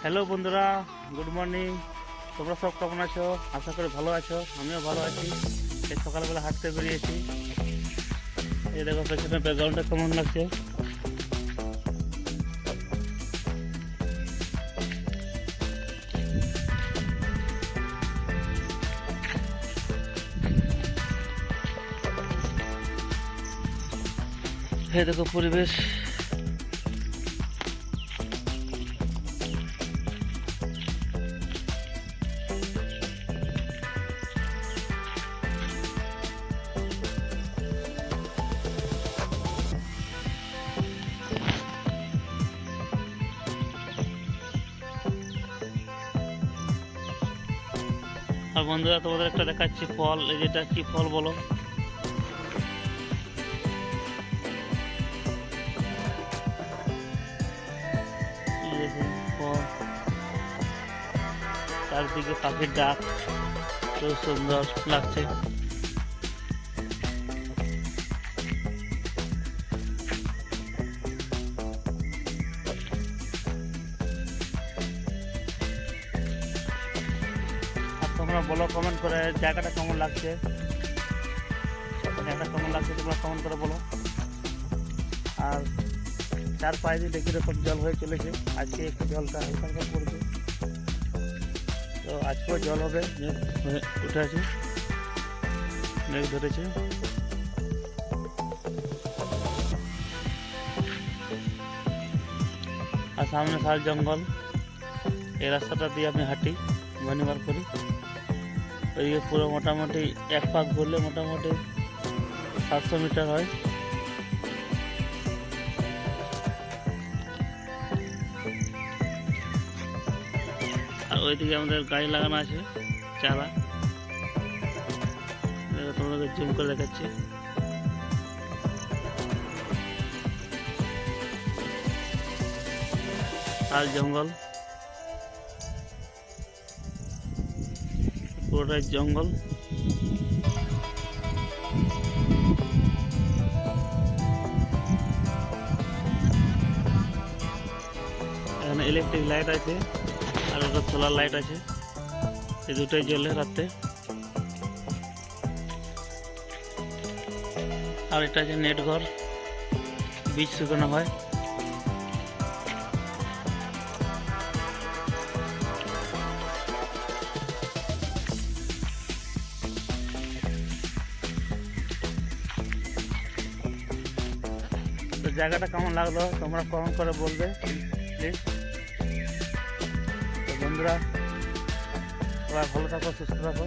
Hello বন্ধুরা, good morning. তোমরা সব কেমন আছো? আশা করি ভালো আছো। আমিও ভালো আছি। এই সকালবেলা হাঁটতে বেরিয়েছি। এই দেখো পেছনে ব্যাকগ্রাউন্ডটা কেমন লাগছে। এই দেখো পরিবেশ। আর বন্ধুরা তোমাদের একটা দেখাচ্ছি ফল। এই যেটা কি ফল বলো? ফল, চারদিকে পাখির ডাক, খুব সুন্দর লাগছে। তোমরা বলো কমেন্ট করে জায়গাটা কেমন লাগছে। তোমরা কমেন্ট করে বলো। আর চার পায়ে দিয়ে দেখি রকম জল হয়ে চলেছে। আজকে একটু জলটা হালকা পড়েছে, তো আজকেও জল হবে। উঠে আছে, মেঘ ধরেছে। আর সামনে শাল জঙ্গল। এই রাস্তাটা দিয়ে আমি হাঁটি, শনিবার করি। ওইদিকে পুরো মোটামুটি এক পাক ঘুরলে মোটামুটি 700 মিটার হয়। আর ওইদিকে আমাদের গাড়ি লাগানো আছে, চারা। তোমাদের জুম করে দেখাচ্ছি। শাল জঙ্গল, পুরোটাই জঙ্গল। এখানে ইলেকট্রিক লাইট আছে আর একটা সোলার লাইট আছে। এই দুটোই জ্বলে রাতে। আর এটা আছে নেট ঘর, বীজ শুকানো হয়। তো জায়গাটা কেমন লাগলো তোমরা কমেন্ট করে বলবে প্লিজ। তো বন্ধুরা সবাই ভালো থাকো, সুস্থ থাকো।